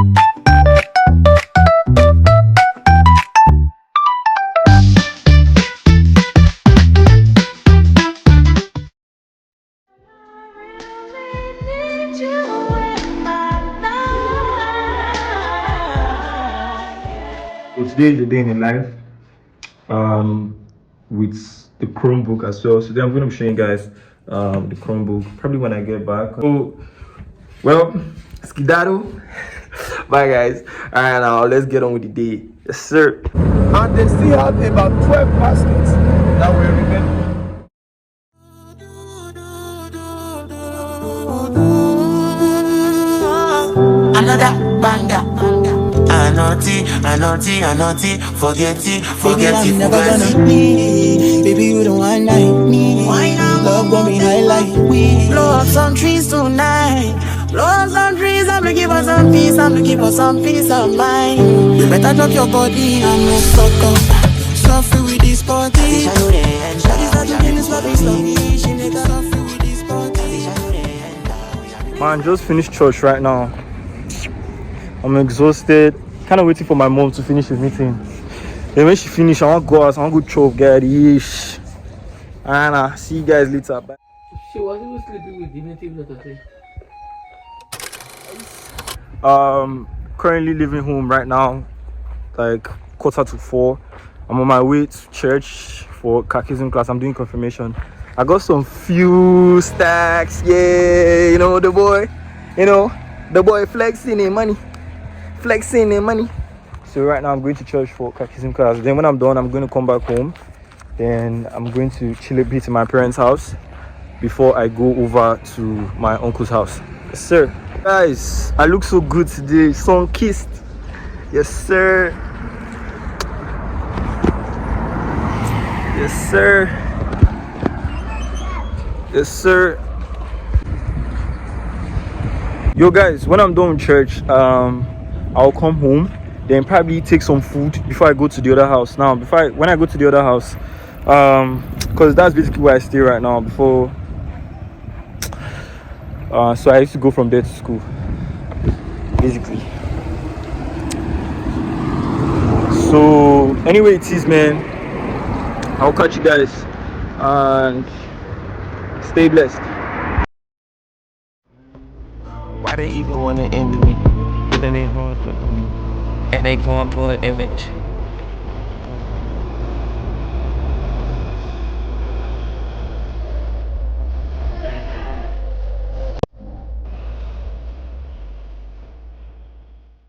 So today is the day in life with the Chromebook as well. So today I'm going to be showing you guys the Chromebook probably when I get back. So well, skedaddle. Bye guys. Alright, now let's get on with the day. Yes sir. And they still have about 12 baskets that we're remaining. Another banger. Anoti, forget it, I'm never gonna leave. Baby, you don't want like me. Love gon' be high like we. Blow up some trees tonight. Blow up some trees, I'm gonna give us some peace. I'm gonna give us some peace of mind. You better drop your body, I'm no sucker. Suffer with this party. Shawty start to give me sloppy. She make her suffer with this party. Man, just finished church right now. I'm exhausted. Kind of waiting for my mom to finish the meeting. Then when she finish, I want to go out. I want to go chop, get ish. And see you guys later. Bye. She was even sleeping with dignity today. Currently leaving home right now, like 3:45. I'm on my way to church for catechism class. I'm doing confirmation. I got some few stacks. Yeah, the boy flexing in money. So right now I'm going to church for catechism class. Then when I'm done, I'm going to come back home. Then I'm going to chill a bit in my parents' house before I go over to my uncle's house. Yes sir. Guys, I look so good today. Sun kissed. Yes sir. Yes sir. Yes sir. Yo guys, when I'm done with church, I'll come home, then probably take some food before I go to the other house. Now, when I go to the other house, because that's basically where I stay right now. Before, so I used to go from there to school, basically. So anyway, it is, man. I'll catch you guys and stay blessed. Why they even want to envy me? But then they hard for me. And they going for an image.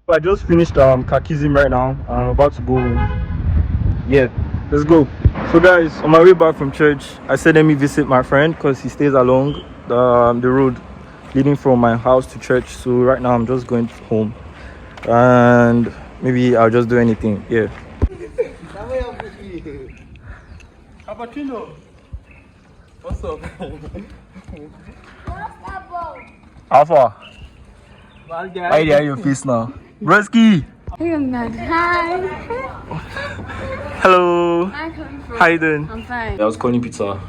I just finished catechism right now. I'm about to go. Yeah, let's go. So guys, on my way back from church, I said let me visit my friend because he stays along the road leading from my house to church. So right now I'm just going home and maybe I'll just do anything. Yeah. Cappuccino. What's up? How far? Why are your face now? Broski. Hey, I'm not. Hi. Hello. Where are you coming from? How you doing? I'm fine. I was calling pizza.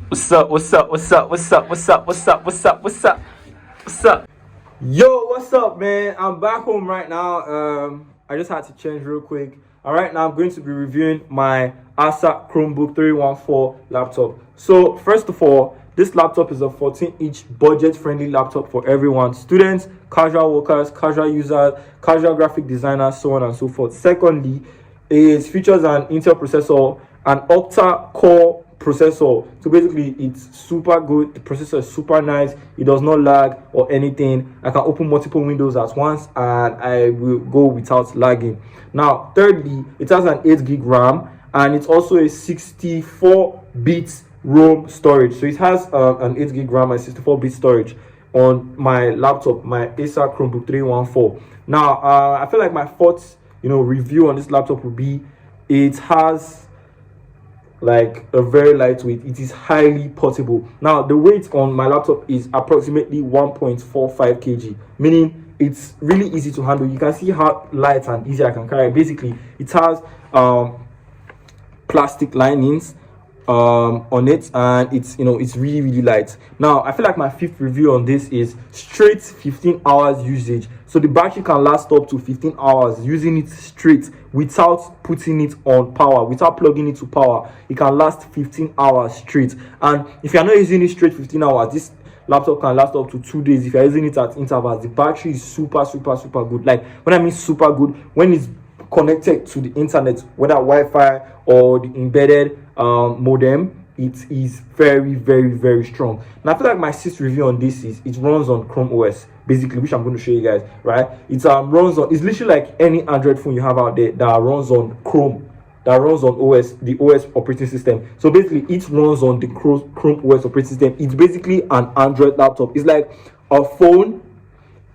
What's up? What's up? What's up? What's up? What's up? What's up? What's up? What's up? What's up? Yo, what's up, man? I'm back home right now. I just had to change real quick. All right, now I'm going to be reviewing my Acer Chromebook 314 laptop. So first of all, this laptop is a 14-inch budget-friendly laptop for everyone. Students, casual workers, casual users, casual graphic designers, so on and so forth. Secondly, it features an Intel processor, an octa-core processor. So basically, it's super good. The processor is super nice. It does not lag or anything. I can open multiple windows at once and I will go without lagging. Now, thirdly, it has an 8 gig RAM and it's also a 64-bit ROM storage. So it has an 8 gig RAM and 64-bit storage on my laptop, my Acer Chromebook 314. Now, I feel like my fourth, review on this laptop would be it has like a very lightweight. It is highly portable. Now, the weight on my laptop is approximately 1.45 kg, meaning it's really easy to handle. You can see how light and easy I can carry. Basically, it has plastic linings on it, and it's it's really light. Now I feel like my fifth review on this is straight 15 hours usage. So the battery can last up to 15 hours using it straight without putting it on power, without plugging it to power. It can last 15 hours straight. And if you're not using it straight 15 hours, this laptop can last up to 2 days if you're using it at intervals. The battery is super good. Like, when I mean super good, when it's connected to the internet, whether Wi-Fi or the embedded modem, it is very strong. Now I feel like my sixth review on this is it runs on Chrome OS, basically, which I'm going to show you guys, right? It runs on, it's literally like any Android phone you have out there that runs on Chrome, that runs on OS, the OS operating system. So basically it runs on the Chrome OS operating system. It's basically an Android laptop. It's like a phone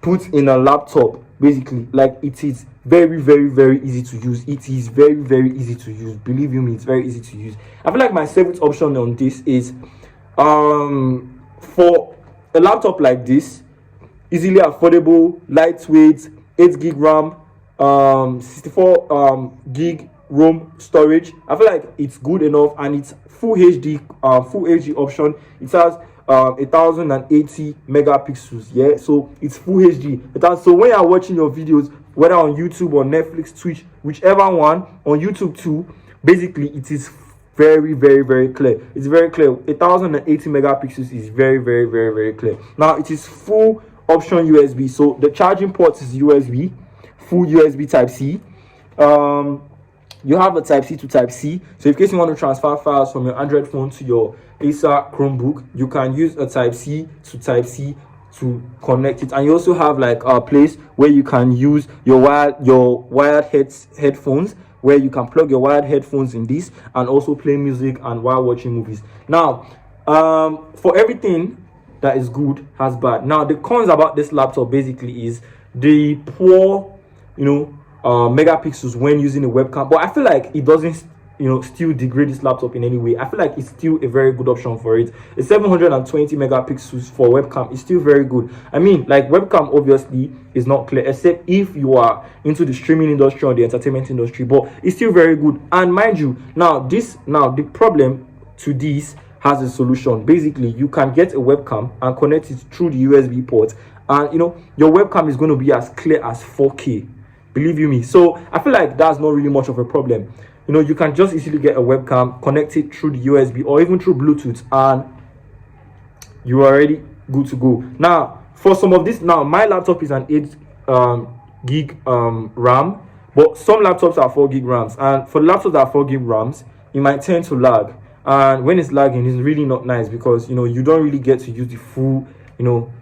put in a laptop, basically. Like, it is very easy to use. It is very easy to use. Believe you me, it's very easy to use. I feel like my seventh option on this is for a laptop like this, easily affordable, lightweight, 8 gig RAM, 64 gig ROM storage. I feel like it's good enough, and it's full HD option. It has 1080 megapixels. Yeah, so it's full HD. So when you're watching your videos, whether on YouTube or Netflix, Twitch, whichever one, on YouTube too, basically it is very clear. It's very clear. 1080 megapixels is very clear. Now it is full option USB. So the charging port is USB, full USB Type C. You have a Type C to Type C. So in case you want to transfer files from your Android phone to your Acer Chromebook, you can use a Type C to Type C to connect it. And you also have like a place where you can use your wired headphones, where you can plug your wired headphones in this and also play music and while watching movies. Now, for everything that is good has bad. Now, the cons about this laptop basically is the poor, megapixels when using a webcam. But I feel like it doesn't still degrade this laptop in any way. I feel like it's still a very good option for it. It's 720 megapixels for webcam. It's still very good. I mean, like, webcam obviously is not clear except if you are into the streaming industry or the entertainment industry, but it's still very good. And mind you, now the problem to this has a solution. Basically, you can get a webcam and connect it through the USB port, and your webcam is going to be as clear as 4K. Believe you me. So I feel like that's not really much of a problem. You can just easily get a webcam, connect it through the USB or even through Bluetooth, and you're already good to go. Now, for some of this, now my laptop is an 8 gig RAM, but some laptops are 4 gig RAMs, and for laptops that are 4 gig RAMs, it might tend to lag. And when it's lagging, it's really not nice, because you don't really get to use the full, you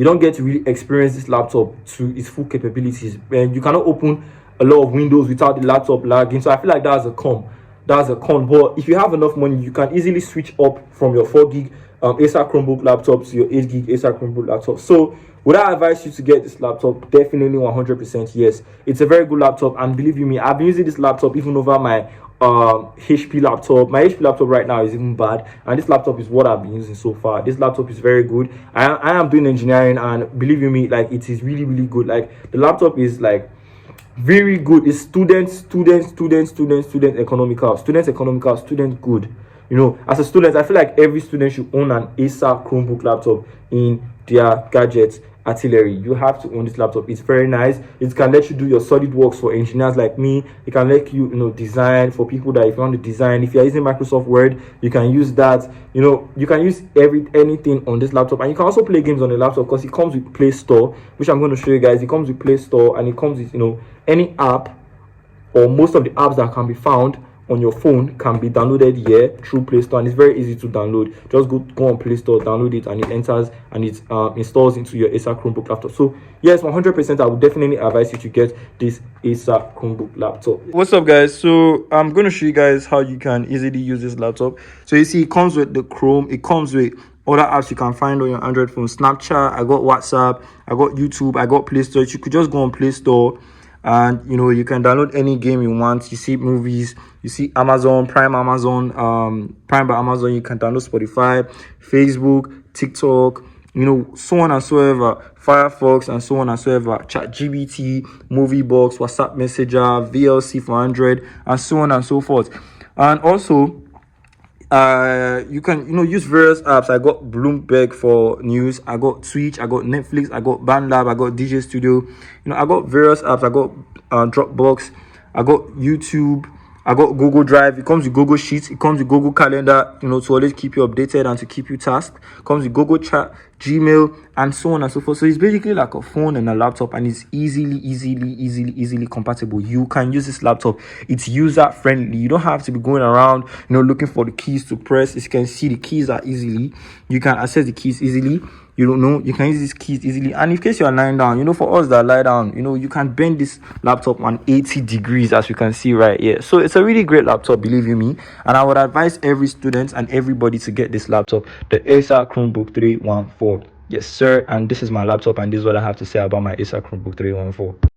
don't get to really experience this laptop to its full capabilities, and you cannot open a lot of windows without the laptop lagging. So I feel like that's a con. But if you have enough money, you can easily switch up from your 4 gig Acer Chromebook laptop to your 8 gig Acer Chromebook laptop. So would I advise you to get this laptop? Definitely 100% yes. It's a very good laptop, and believe you me, I've been using this laptop even over my HP laptop. My HP laptop right now is even bad, and this laptop is what I've been using so far. This laptop is very good. I am doing engineering, and believe you me, like, it is really good. Like, the laptop is like very good. It's student economical, student good. As a student, I feel like every student should own an Acer Chromebook laptop in their gadgets artillery. You have to own this laptop. It's very nice. It can let you do your solid works for engineers like me. It can let you design for people that, if you want to design, if you're using Microsoft Word, you can use that. You can use anything on this laptop, and you can also play games on the laptop, because it comes with Play Store, which I'm going to show you guys. It comes with Play Store, and it comes with any app, or most of the apps that can be found on your phone can be downloaded here through Play Store, and it's very easy to download. Just go on Play Store, download it, and it enters and it installs into your Acer Chromebook laptop. So yes, 100% I would definitely advise you to get this Acer Chromebook laptop. What's up, guys? So I'm going to show you guys how you can easily use this laptop. So you see, it comes with the Chrome, it comes with other apps you can find on your Android phone. Snapchat, I got WhatsApp, I got YouTube, I got Play Store. You could just go on Play Store, and you can download any game you want. You see movies, you see Prime by Amazon. You can download Spotify, Facebook, TikTok, so on and so ever, Firefox, and so on and so ever, ChatGPT, Moviebox, WhatsApp Messenger, VLC for Android, and so on and so forth. And also you can use various apps. I got Bloomberg for news, I got Twitch, I got Netflix, I got BandLab, I got DJ Studio. I got various apps. I got Dropbox, I got YouTube, I got Google Drive. It comes with Google Sheets, it comes with Google Calendar, to always keep you updated and to keep you tasked. It comes with Google Chat, Gmail, and so on and so forth. So it's basically like a phone and a laptop, and it's easily compatible. You can use this laptop. It's user friendly. You don't have to be going around looking for the keys to press. As you can see, the keys are easily, you can access the keys easily. You can use these keys easily. And in case you are lying down, for us that lie down, you can bend this laptop on 80 degrees, as you can see right here. So it's a really great laptop, believe you me. And I would advise every student and everybody to get this laptop, the Acer Chromebook 314. Yes sir. And this is my laptop, and this is what I have to say about my Acer Chromebook 314.